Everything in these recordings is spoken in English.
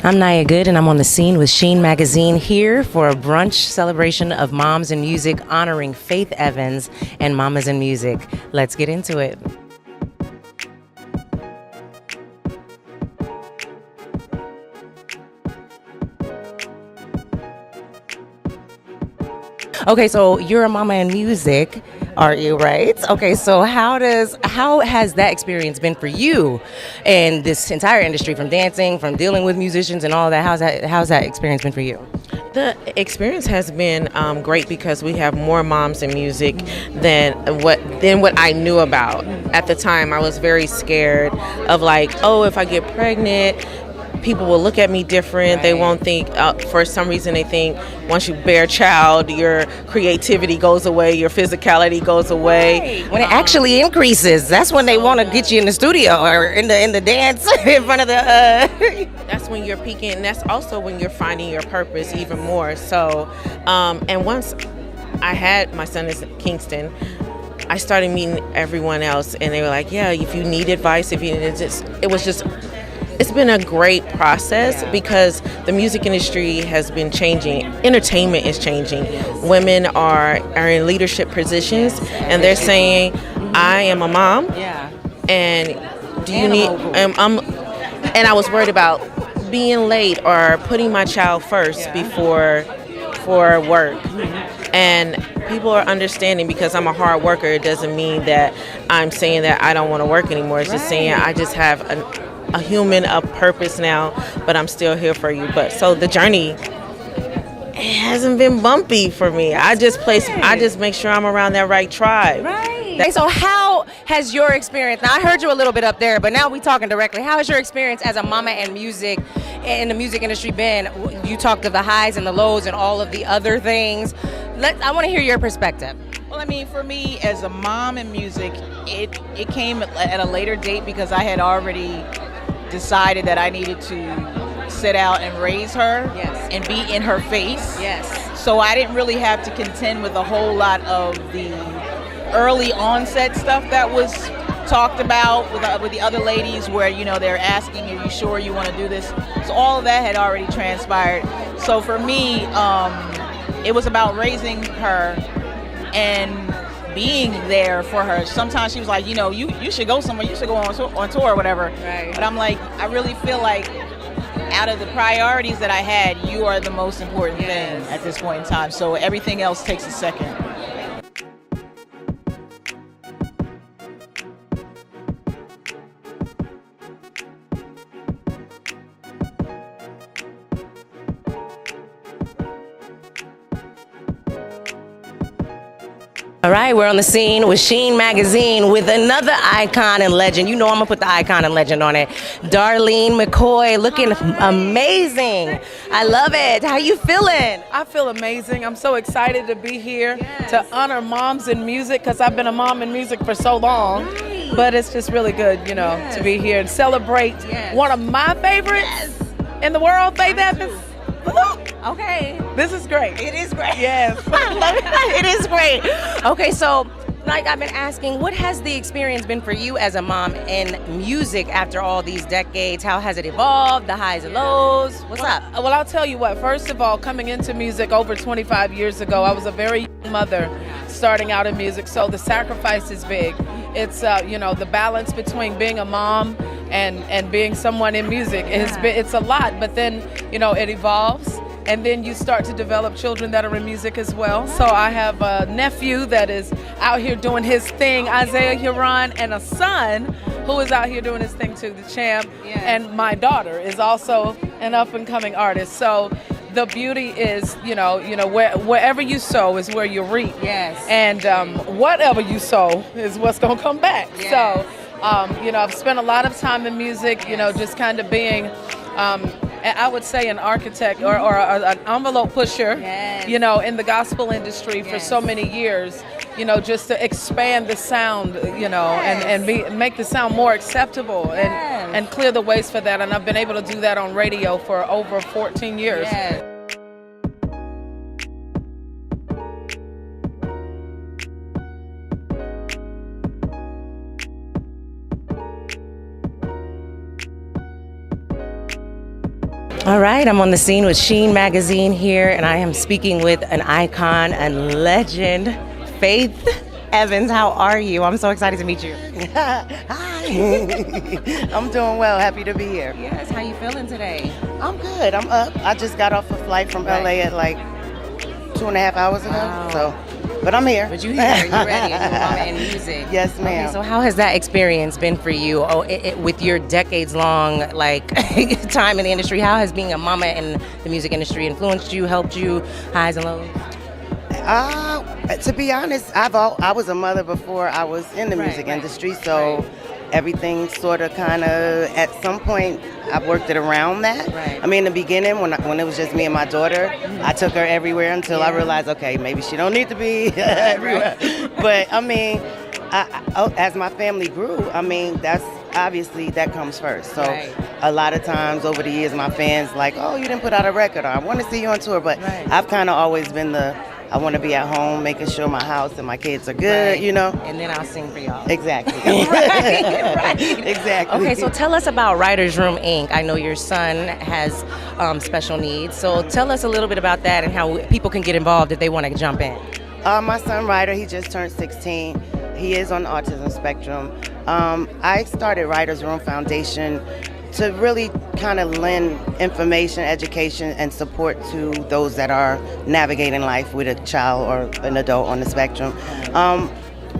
I'm Nhayah Goode, and I'm on the scene with Sheen Magazine here for a brunch celebration of moms in music, honoring Faith Evans and Mamas in Music. Let's get into it. Okay, so you're a mama in music, are you, right? Okay, so how has that experience been for you and this entire industry, from dancing, from dealing with musicians and all that? How's that experience been for you? The experience has been great because we have more moms in music than what I knew about. At the time, I was very scared of if I get pregnant, people will look at me different. Right. They won't think, for some reason they think once you bear a child, your creativity goes away, your physicality goes away. Right. When it actually increases, that's when they want to get you in the studio or in the dance in front of the... That's when you're peaking, and that's also when you're finding your purpose even more. So, and once I had, my son is in Kingston, I started meeting everyone else, and they were like, yeah, if you need advice, it's been a great process because the music industry has been changing. Entertainment is changing. Women are in leadership positions, and they're saying, I am a mom, and do you need, and I was worried about being late or putting my child first before work. And people are understanding because I'm a hard worker. It doesn't mean that I'm saying that I don't want to work anymore. It's just saying I just have a human, a purpose now, but I'm still here for you. But so the journey, it hasn't been bumpy for me. I just make sure I'm around that right tribe. Right. Okay, so how has your experience, now I heard you a little bit up there, but now we talking directly. How has your experience as a mama in music, in the music industry been? You talked of the highs and the lows and all of the other things. I want to hear your perspective. Well, I mean, for me, as a mom in music, it came at a later date because I had already decided that I needed to sit out and raise her and be in her face. Yes. So I didn't really have to contend with a whole lot of the early onset stuff that was talked about with the other ladies where, they're asking, are you sure you want to do this? So all of that had already transpired. So for me, it was about raising her and being there for her. Sometimes she was like, you should go somewhere, you should go on tour or whatever. Right. But I'm like, I really feel like out of the priorities that I had, you are the most important thing at this point in time. So everything else takes a second. All right, we're on the scene with Sheen Magazine with another icon and legend. I'm going to put the icon and legend on it. Darlene McCoy, looking amazing. I love it. How you feeling? I feel amazing. I'm so excited to be here to honor moms in music because I've been a mom in music for so long. Right. But it's just really good, to be here and celebrate one of my favorites in the world, Faith Evans. Okay. This is great. It is great. Yes. I love it. It is great. Okay, so like I've been asking, what has the experience been for you as a mom in music after all these decades? How has it evolved? The highs and lows? What's up? Well, I'll tell you what. First of all, coming into music over 25 years ago, I was a very young mother starting out in music, so the sacrifice is big. It's, the balance between being a mom and being someone in music. It's a lot, but then, it evolves. And then you start to develop children that are in music as well. So I have a nephew that is out here doing his thing, Isaiah Huron, and a son who is out here doing his thing too, the champ. Yeah. And my daughter is also an up-and-coming artist. So the beauty is, wherever you sow is where you reap. Yes. And whatever you sow is what's going to come back. Yes. So, I've spent a lot of time in music, just kind of being... I would say an architect or an envelope pusher, in the gospel industry for so many years, just to expand the sound, and make the sound more acceptable and clear the ways for that. And I've been able to do that on radio for over 14 years. Yes. All right, I'm on the scene with Sheen Magazine here, and I am speaking with an icon and legend, Faith Evans. How are you? I'm so excited to meet you. Hi. I'm doing well. Happy to be here. Yes, how you feeling today? I'm good. I'm up. I just got off a flight from LA at like 2.5 hours ago. Wow. But I'm here. But you here, you ready, and you're mama in music. Yes, ma'am. Okay, so how has that experience been for you? With your decades-long time in the industry, how has being a mama in the music industry influenced you, helped you, highs and lows? To be honest, I was a mother before I was in the music industry, so everything sort of kind of, at some point, I worked it around that. Right. I mean, in the beginning, when it was just me and my daughter, I took her everywhere until I realized, okay, maybe she don't need to be everywhere. But I mean, as my family grew, I mean, that's obviously that comes first. So a lot of times over the years, my fans like, oh, you didn't put out a record, or I want to see you on tour. But I've kind of always been I want to be at home, making sure my house and my kids are good, you know? And then I'll sing for y'all. Exactly. right. Exactly. Okay, so tell us about Writers Room Inc. I know your son has special needs, so tell us a little bit about that and how people can get involved if they want to jump in. My son Ryder, he just turned 16. He is on the autism spectrum. I started Writers Room Foundation to really kind of lend information, education, and support to those that are navigating life with a child or an adult on the spectrum.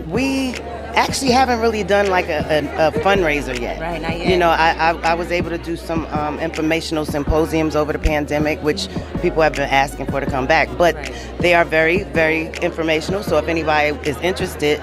We actually haven't really done like a fundraiser yet. Right, not yet. You know, I was able to do some informational symposiums over the pandemic, which people have been asking for to come back. But they are very, very informational. So if anybody is interested,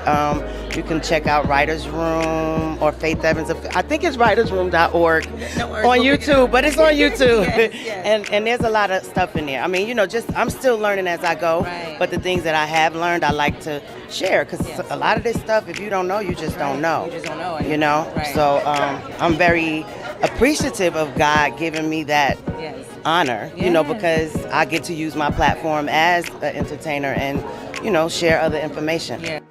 you can check out Writers Room or Faith Evans. I think it's writersroom.org on YouTube, but it's on YouTube. Yes. And there's a lot of stuff in there. I mean, you know, I'm still learning as I go. But the things that I have learned, I like to share, because a lot of this stuff, if you don't know, you just don't know. You just don't know. You know? So I'm very appreciative of God giving me that honor, you know, because I get to use my platform as an entertainer and, you know, share other information.